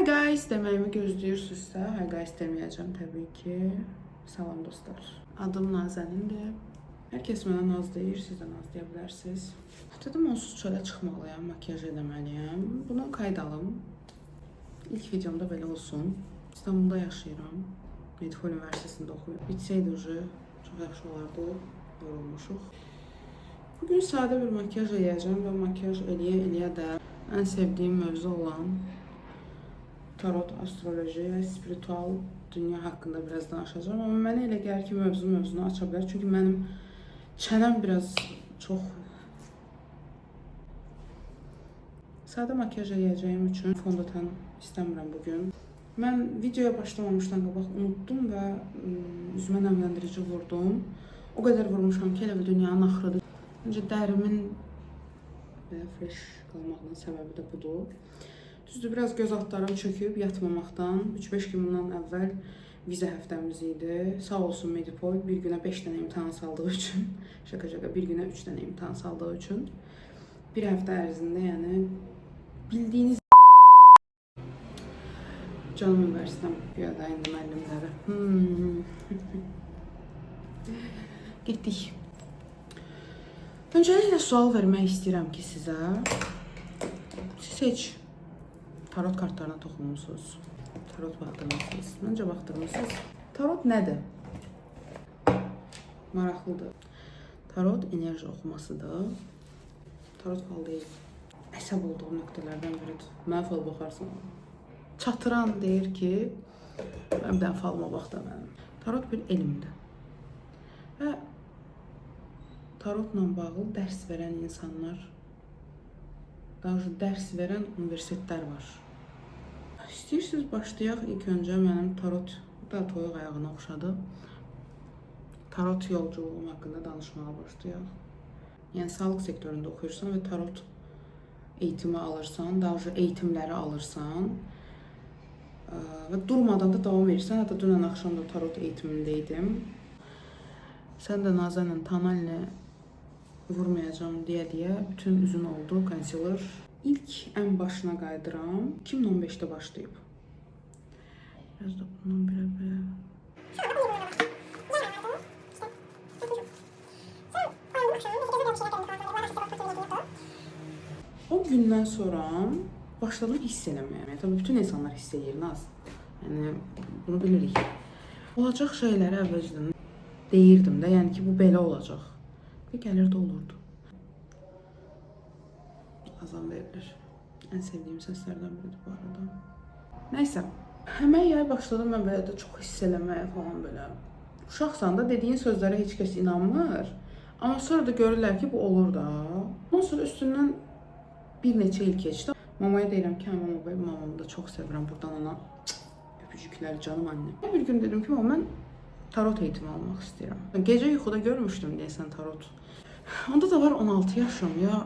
Hi guys deməyimi gözləyirsinizsə, hi guys deməyəcəm təbii ki. Salam dostlar. Adım Nazənindir. Hər kəs mənə Naz deyir, siz də Naz deyə bilərsiniz. Dedim onsuz çölə çıxmalıyam, makiyaj eləməliyəm. Bunu qayda alım. İlk videomda belə olsun. İstanbulda yaşayıram. Medipol Üniversitesində oxuyuram. Bitsəydi çox yaxşı olardı. Yorulmuşuq. Bugün sadə bir makiyaj eləyəcəm və makiyaj eləyə də ən sevdiyim mövzu olan tarot, astroloji və spiritual dünya haqqında biraz danışacağım. Amma mənə elə gəlir ki, mövzunu aça bilər. Çünki mənim çənəm biraz çox... Sadə makiyaj eləyəcəyim üçün fondöten istəmirəm bugün. Mən videoya başlamamışdan qabaq unutdum və üzümə nəmləndirici vurdum. O qədər vurmuşam ki, elə bir dünyanın axırıdır. Öncə dərimin belə fresh qalmağının səbəbi də budur. Düzdür, biraz göz altlarım çöküb yatmamaqdan. 3-5 gün bundan əvvəl vize həftəmiz idi. Sağ olsun Medipol bir günə 5 dənə imtahan saldığı üçün, şaka bir günə 3 dənə imtahan saldığı üçün bir həftə ərzində, yəni bildiyiniz canım üniversitəm piyada indi müəllimləri. Getdik. Öncəliklə sual vermək istəyirəm ki sizə. Siz heç tarot kartlarına toxunmusunuz. Tarot baxdırmısınız. Məncə baxdırmısınız. Tarot nədir? Maraqlıdır. Tarot enerji oxumasıdır. Tarot fal deyil. Əsəb olduğum nöqtələrdən biridir. Mənə fal baxarsan. Çatıran deyir ki, bir dənə falıma bax da mənim. Tarot bir elmdir. Və tarotla bağlı dərs verən insanlar, daha doğrusu dərs verən universitetlər var. İstəyirsiniz başlayaq. İlk öncə mənim tarot da toyuq ayağına oxşadı. Tarot yolculuğum haqqında danışmağa başlayaq. Yəni sağlıq sektorunda oxuyursan və tarot eğitimi alırsan, daha doğrusu eğitimləri alırsan və durmadan da davam edirsən. Hətta dünən axşam da tarot eğitimindeydim. Sən də Nazanla tonallə vurmayacağım deyə bütün üzün oldu, concealer. İlk ən başına qayıdıram. 2015'də başlayıb. Biraz da bundan belə. O gündən sonra başladım hiss eləməyə. Tabii bütün insanlar hiss edir, Naz. Yəni bunu bilirik. Olacaq şeyləri əvvəlcədən deyirdim də, yəni ki bu belə olacaq. Və gəlir də olurdu. Azam verilir. Ən sevdiyim səslərdən biridir bu arada. Nəysə, həmən yay başladım mən belə də çox hiss eləməyə falan belə. Uşaqsan da dediyin sözlərə heç kəs inanmır. Amma sonra da görürlər ki bu olur da. Ondan sonra üstündən bir neçə il keçdi. Mamaya deyirəm ki, mamamı da çox sevirəm. Buradan ona öpücüklər canım annem. Bir gün dedim ki, mən tarot eğitimi almaq istəyirəm. Gecə yuxuda görmüşdüm deyəsən tarot. Onda da var 16 yaşım ya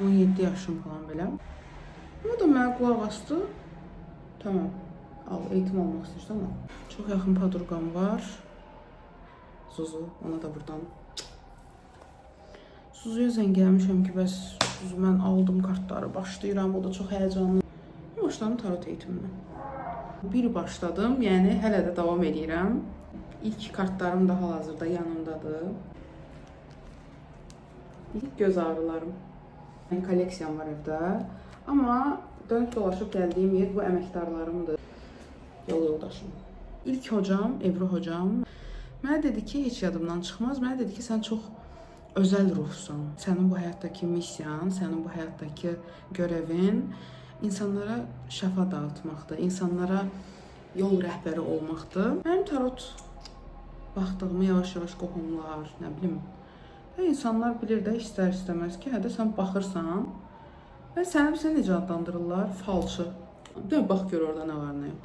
17 yaşım falan belə. O da mənə qulaq asdı. Tamam, al, eğitim almaq istəyirsən al. Çox yaxın padurqam var. Zuzu, ona da buradan. Zuzuya zəng gəlmişəm ki, bəs Zuzu mən aldım kartları, başlayıram, o da çox həyəcanlı. Başladım tarot eğitimine. Bir başladım, yəni hələ də davam edirəm. İlk kartlarım da hal-hazırda yanımdadır. İlk göz ağrılarım. Yəni kolleksiyam var evdə. Amma dönüb dolaşıb gəldiyim yer bu əməkdarlarımdır. Yol yoldaşım. İlk hocam, Ebru hocam mənə dedi ki, heç yadımdan çıxmaz. Mənə dedi ki, sən çox özəl ruhsun. Sənin bu həyatdakı missiyan, sənin bu həyatdakı görevin insanlara şəfa dağıtmaqdır, insanlara yol rəhbəri olmaqdır. Mənim tarot baxdığımı yavaş-yavaş qohumlar, nə bilim, və insanlar bilir də istər-istəməz ki, hədə sən baxırsan və səni necə adlandırırlar? Falçı. Deyəm, bax gör orada nə var, nə yox.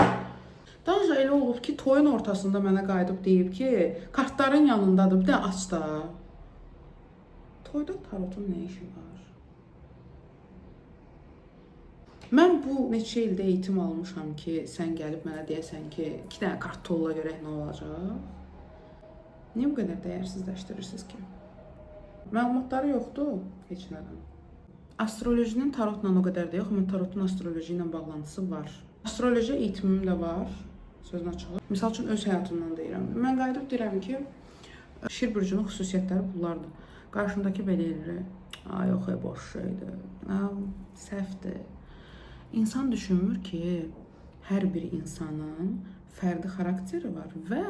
Daha önce elə olub ki, toyun ortasında mənə qayıdıb deyib ki, kartların yanındadır, bir də aç da. Toyda tarotun nə işi var? Mən bu neçə ildə eğitim almışam ki, sən gəlib mənə deyəsən ki, 2 dənə kart tolla görək nə olacaq? Niyə bu qədər dəyərsizləşdirirsiniz ki? Məlumatları yoxdur heç nədən. Astrolojinin tarotla o qədər də yox, amma tarotun astroloji ilə bağlantısı var. Astroloji eğitimim də var, sözün açığı. Misal üçün öz həyatımdan deyirəm. Mən qayıdıb deyirəm ki, Şir burcunun xüsusiyyətləri bunlardır. Qarşımdakı belə eləyir. Ay, yox, boş şeydir. Səhvdir. İnsan düşünmür ki, hər bir insanın fərdi xarakteri var və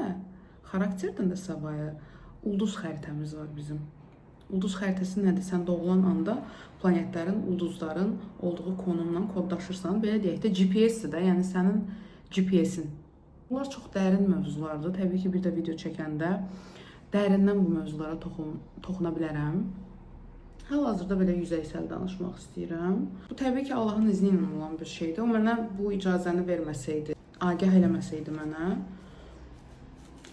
xarakterdən də savayı ulduz xəritəmiz var bizim. Ulduz xəritəsi nədir? Sən doğulan anda planetlərin, ulduzların olduğu konumla kodlaşırsan. Belə deyək də GPS-dir də, yəni sənin GPS-in. Bunlar çox dərin mövzulardır. Təbii ki, bir də video çəkəndə dərindən bu mövzulara toxuna bilərəm. Hal-hazırda belə yüzeysel danışmaq istəyirəm. Bu təbii ki, Allahın izni ilə olan bir şeydir. O mənə bu icazəni verməsəydi, agah eləməsəydi mənə,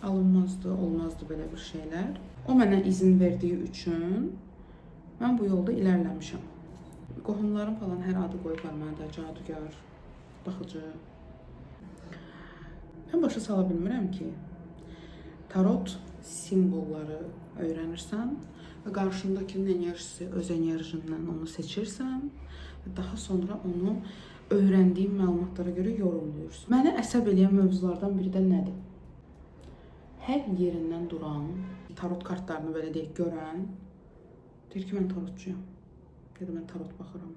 alınmazdı, olmazdı belə bir şeylər. O mənə izin verdiyi üçün mən bu yolda ilerləmişəm. Qohumlarım falan hər adı qoyublar mənə də, cadugar, baxıcı. Mən başa sala bilmirəm ki, tarot simvolları öyrənirsən və qarşındakının enerjisi, öz enerjindən onu seçirsən və daha sonra onu öyrəndiyin məlumatlara görə yorumluyursun. Məni əsəb eləyən mövzulardan biri də nədir? Hər yerindən duran, tarot kartlarını belə deyək, görən, deyir ki, mən tarotçuyam. Ya da mən tarot baxıram.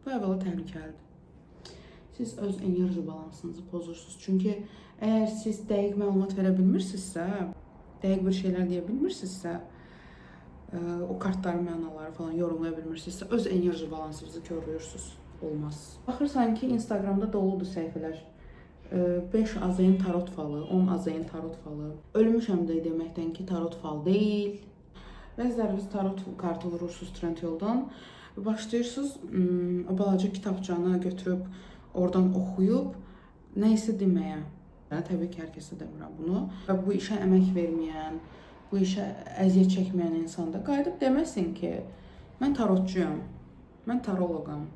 Bu əvvəla təhlükəlidir. Siz öz enerji balansınızı pozursunuz. Çünki əgər siz dəqiq məlumat verə bilmirsinizsə, dəqiq bir şeylər deyə bilmirsinizsə, o kartların mənaları falan yorumlaya bilmirsinizsə, öz enerji balansınızı körlüyorsunuz. Olmaz. Baxırsan ki, Instagramda doludur səhifələr. 5 azayın tarot falı, 10 azayın tarot falı. Ölmüşəm də deməkdən ki, tarot fal deyil. Bəziləriniz tarot kartı vurursunuz trend yoldan. Başlayırsınız o balaca kitabçanı götürüb, oradan oxuyub, nəysə deməyə. Təbii ki, hər kəsə demirəm bunu. Və bu işə əmək verməyən, bu işə əziyyət çəkməyən insan da qayıdıb deməsin ki, mən tarotçuyam, mən taroloqam.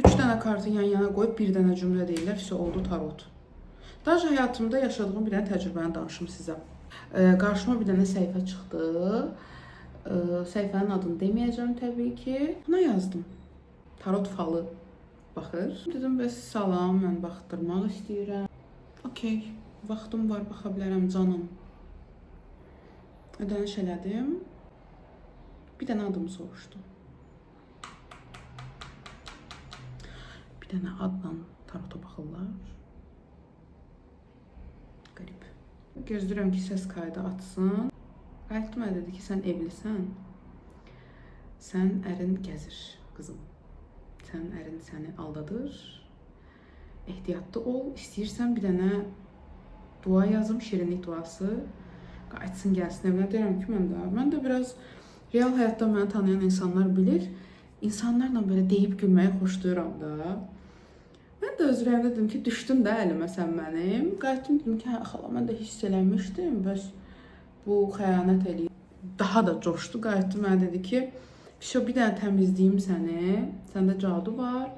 3 dənə kartı yan-yana qoyub bir dənə cümlə deyirlər, isə oldu tarot. Daha həyatımda yaşadığım bir dənə təcrübəni danışım sizə. Qarşıma bir dənə səhifə çıxdı. Səhifənin adını deməyəcəm təbii ki. Buna yazdım. Tarot falı baxır. Dedim, bəs salam, mən baxdırmaq istəyirəm. Okey, vaxtım var, baxa bilərəm canım. Ödəniş elədim. Bir dənə adımı soruşdu. Bir dənə adla tarota baxırlar. Qərib. Gözləyirəm ki, səs kaydı açsın. Qayıtdı mənə dedi ki, sən evlisən. Sən ərin gəzir, qızım. Sən ərin səni aldadır. Ehtiyatlı ol. İstəyirsən bir dənə dua yazım, şirinlik duası. Qayıtsın, gəlsin evinə. Deyirəm ki, mən də biraz real həyatda məni tanıyan insanlar bilir. İnsanlarla belə deyib gülməyi xoşlayıram da. Mən də öz ürəyimdə dedim ki, düşdün də əlimə sən mənim. Qayıtdım, dedim ki, xala, mən də hiss eləmişdim. Bəs bu xəyanət eləyir. Daha da coşdu. Qayıtdım, mənə dedi ki, bir dənə təmizləyim səni. Səndə cadu var.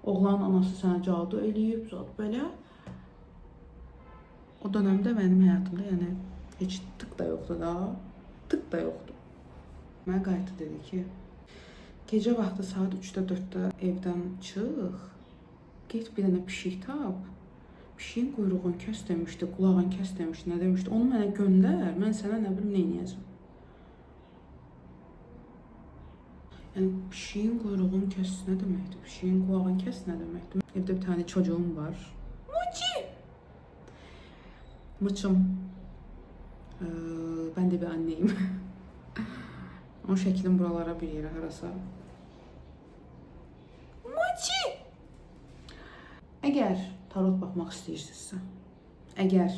Oğlanın anası sənə cadu eləyib. Cadu belə. O dönəmdə mənim həyatımda yəni heç tık da yoxdu da. Tık da yoxdu. Mənə qayıtdı, dedi ki, gecə vaxtı saat 3-də 4-də evdən çıx. Get bir dənə pişik tap. Pişiyin quyruğunu kəs demişdi, qulağını kəs demişdi, nə demişdi. Onu mənə göndər, mən sənə nə bilim neynəyəcəm. Yəni pişiyin quyruğunu kəs nə deməkdir? Pişiyin qulağını kəs nə deməkdir? Evdə bir tane çocuğum var. Muçi! Mıçım. Ben de bir anneyim. O şəklin buralara bir yerə harasa. Muçi! Əgər tarot baxmaq istəyirsinizsə, əgər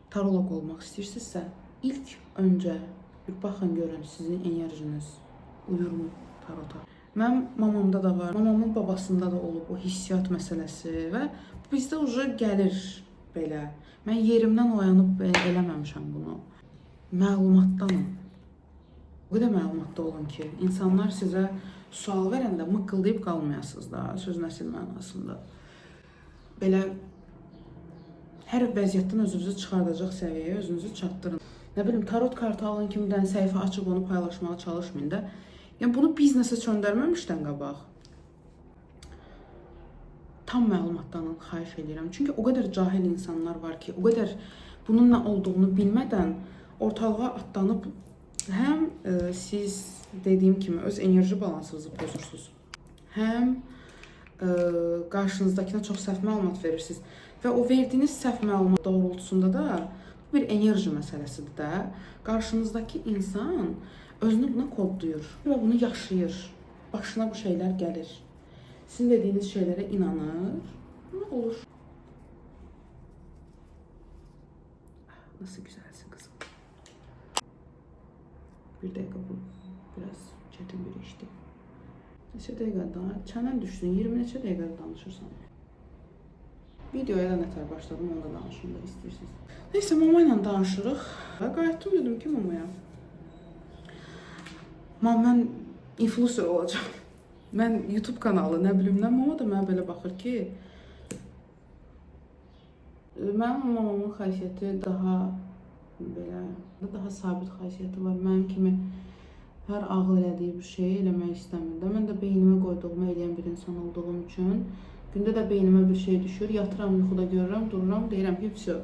tarolog olmaq istəyirsinizsə, ilk öncə bir baxın görün sizin enerjiniz uyurmu tarota. Mən mamamda da var, mamamın babasında da olub o hissiyat məsələsi və bizdə uca gəlir belə. Mən yerimdən oyanıb eləməmişəm bunu. Məlumatdanım. O qədər məlumatda olun ki, insanlar sizə sual verəndə mıqqıldayıb qalmayasınız da, sözün əsl mənasında. Belə hər vəziyyətdən özünüzü çıxardacaq səviyyəyə özünüzü çatdırın. Nə bilim, tarot kartı alın kimi səhifə açıb onu paylaşmağa çalışmayın da. Yəni bunu biznesə çöndərməmişdən qabaq tam məlumatdan xahiş edirəm. Çünki o qədər cahil insanlar var ki, o qədər bunun nə olduğunu bilmədən ortalığa atlanıb həm siz dediyim kimi öz enerji balansınızı pozursunuz. Həm qarşınızdakına çox səhv məlumat verirsiniz və o verdiyiniz səhv məlumat doğrultusunda da bir enerji məsələsidir də. Qarşınızdakı insan özünü buna kodlayır və bunu yaşayır. Başına bu şeylər gəlir. Sizin dediyiniz şeylərə inanır. Nə olur? Nasıl güzelsin kızım. Bir dəqiqə bu biraz çətin bir işdir. Neçə dəqiqə daha? Çənən düşsün, 20 neçə dəqiqə danışırsan. Videoya da nətər başladım, onu da danışım da istəyirsiniz. Neyse, mama ilə danışırıq. Qayıtdım, dedim ki mamaya. Mam, mən influencer olacağım. Mən YouTube kanalı, nə bilim, nə mama da mənə belə baxır ki, mənim mamamın xasiyyəti daha belə, daha sabit xasiyyəti var. Mənim kimi hər ağıl elədiyi bir şeyi eləmək istəmir də. Mən də beynimə qoyduğumu eləyən bir insan olduğum üçün gündə də beynimə bir şey düşür. Yatıram, yuxuda görürəm, dururam, deyirəm ki, vəsə.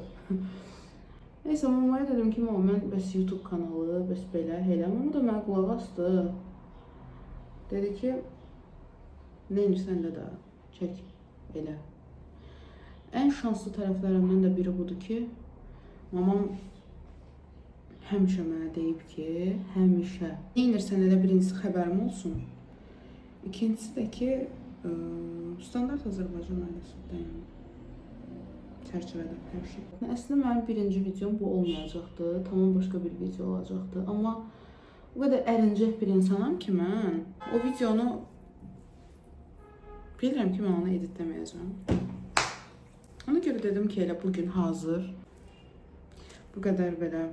Neysə, mamaya dedim ki, mama, mən bəs YouTube kanalı, bəs belə, elə. Mama da mənə qulaq asdı. Dedi ki, neyini səndə də çək, elə. Ən şanslı tərəflərimdən də biri budur ki, mamam həmişə mənə deyib ki, həmişə. Neyinirsən elə birincisi xəbərim olsun. İkincisi də ki, standart Azərbaycan ailəsindəyim. Çərçivədə hər şey. Əslində mənim birinci videom bu olmayacaqdı. Tamam başqa bir video olacaqdı. Amma o qədər ərincək bir insanam ki mən o videonu bilirəm ki, mən onu editləməyəcəm. Ona görə dedim ki, elə bugün hazır. Bu qədər belə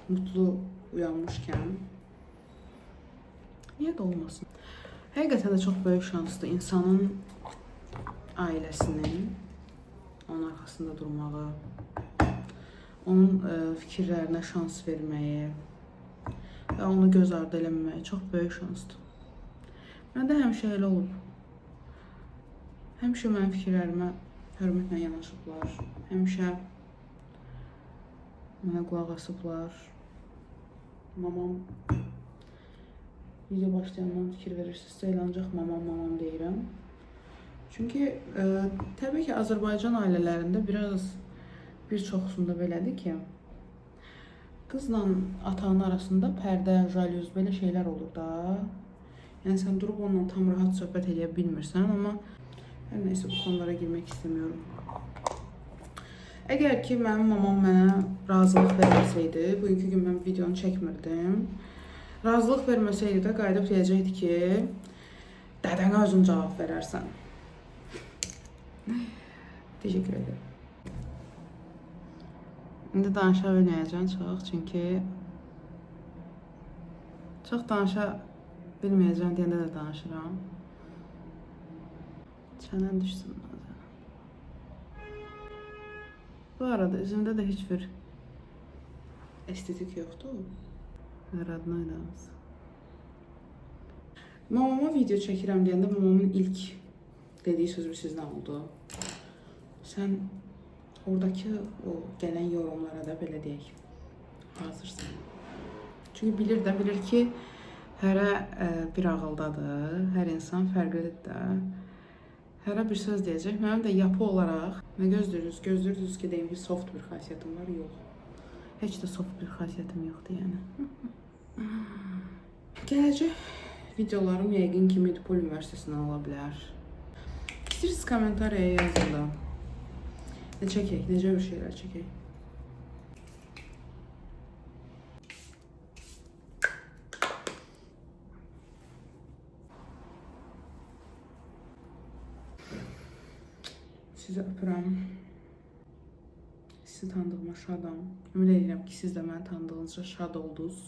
mutlu uyanmışkən niyə də olmasın? Həqiqətən də çox böyük şansdır insanın ailəsinin onun arxasında durmağı, onun fikirlərinə şans verməyi və onu göz ardı eləməməyi çox böyük şansdır. Məndə həmişə elə olub. Həmişə mənim fikirlərimə hörmətlə yanaşıblar. Həmişə mənə qulaq asıblar. Mamam video başlayandan fikir verirsinizsə elə ancaq mamam deyirəm. Çünki təbii ki, Azərbaycan ailələrində bir çoxsunda belədir ki, qızla atanın arasında pərdə, jalüz, belə şeylər olur da. Yəni sən durub onunla tam rahat söhbət edə bilmirsən, amma hər neysə bu konulara girmək istemiyorum. Əgər ki, mənim mamam mənə razılıq verməsəydi, bugünkü gün mən videonu çəkmirdim. Razılıq verməsəydi də qayıdıb deyəcəkdi ki, dədənə özün cavab verərsən. Teşekkür ederim. İndi danışa bilməyəcəm çox, çünki çox danışa bilməyəcəm deyəndə də danışıram. Çənən düşsün. Bu arada üzümdə də heç bir estetik yoxdur. Radnoydamız. Mamama video çəkirəm deyəndə mamamın ilk dediği söz sizdən oldu. Sən oradakı o gələn yorumlara da belə deyək, hazırsan. Çünki bilir ki, hərə bir ağıldadır, hər insan fərqlidir də. Hərə bir söz deyəcək. Mənim də yapı olaraq nə gözləyirsiniz ki, deyim ki, soft bir xasiyyətim var, yox. Heç də soft bir xasiyyətim yoxdur, yəni. Gələcək videolarım yəqin ki, Medipol Üniversitesindən ola bilər. İstəyirsiniz kommentariya yazın da. Ne çəkək, necə bir şeylər çəkək. Sizi öpürəm. Sizi tanıdığıma şadam. Ümid edirəm ki, siz də məni tanıdığınızda şad oldunuz.